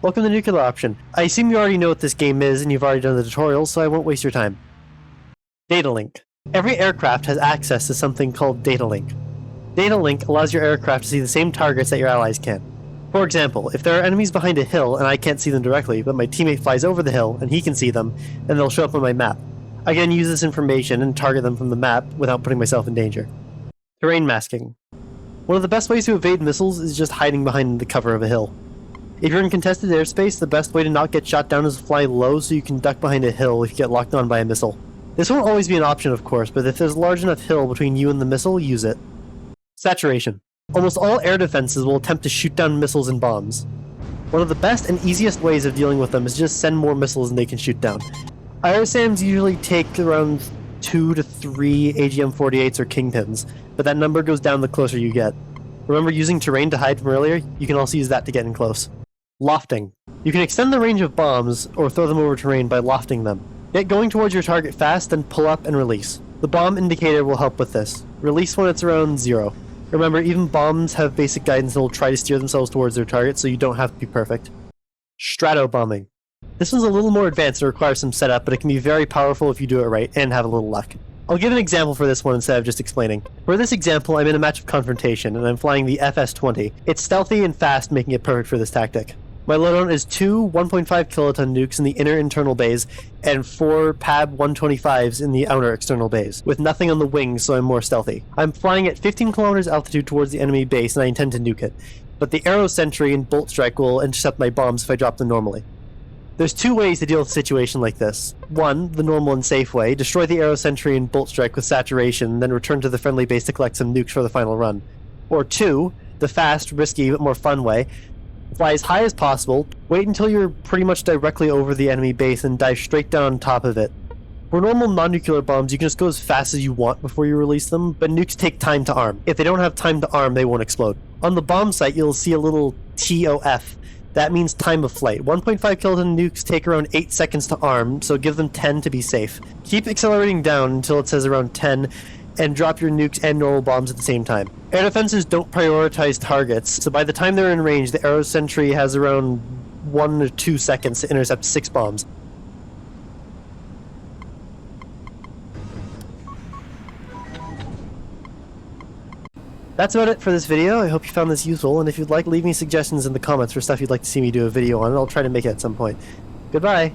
Welcome to Nuclear Option. I assume you already know what this game is and you've already done the tutorial, so I won't waste your time. Data link. Every aircraft has access to something called data link. Data link allows your aircraft to see the same targets that your allies can. For example, if there are enemies behind a hill and I can't see them directly, but my teammate flies over the hill and he can see them, then they'll show up on my map. I can use this information and target them from the map without putting myself in danger. Terrain masking. One of the best ways to evade missiles is just hiding behind the cover of a hill. If you're in contested airspace, the best way to not get shot down is to fly low so you can duck behind a hill if you get locked on by a missile. This won't always be an option, of course, but if there's a large enough hill between you and the missile, use it. Saturation. Almost all air defenses will attempt to shoot down missiles and bombs. One of the best and easiest ways of dealing with them is just send more missiles than they can shoot down. IRSAMs usually take around 2 to 3 AGM-48s or Kingpins, but that number goes down the closer you get. Remember using terrain to hide from earlier? You can also use that to get in close. Lofting. You can extend the range of bombs or throw them over terrain by lofting them. Get going towards your target fast, then pull up and release. The bomb indicator will help with this. Release when it's around 0. Remember, even bombs have basic guidance that will try to steer themselves towards their target, so you don't have to be perfect. Strato bombing. This one's a little more advanced and requires some setup, but it can be very powerful if you do it right and have a little luck. I'll give an example for this one instead of just explaining. For this example, I'm in a match of confrontation, and I'm flying the FS-20. It's stealthy and fast, making it perfect for this tactic. My loadout is 2 1.5 kiloton nukes in the inner internal bays, and 4 PAB 125s in the outer external bays, with nothing on the wings so I'm more stealthy. I'm flying at 15 kilometers altitude towards the enemy base and I intend to nuke it, but the Arrow Sentry and Bolt Strike will intercept my bombs if I drop them normally. There's 2 ways to deal with a situation like this. 1, the normal and safe way, destroy the Arrow Sentry and Bolt Strike with saturation, then return to the friendly base to collect some nukes for the final run. Or 2, the fast, risky, but more fun way, fly as high as possible, wait until you're pretty much directly over the enemy base and dive straight down on top of it. For normal non-nuclear bombs, you can just go as fast as you want before you release them, but nukes take time to arm. If they don't have time to arm, they won't explode. On the bomb site, you'll see a little TOF. That means time of flight. 1.5 kiloton nukes take around 8 seconds to arm, so give them 10 to be safe. Keep accelerating down until it says around 10, and drop your nukes and normal bombs at the same time. Air defenses don't prioritize targets, so by the time they're in range, the Arrow Sentry has around 1 or 2 seconds to intercept 6 bombs. That's about it for this video. I hope you found this useful, and if you'd like, leave me suggestions in the comments for stuff you'd like to see me do a video on, and I'll try to make it at some point. Goodbye!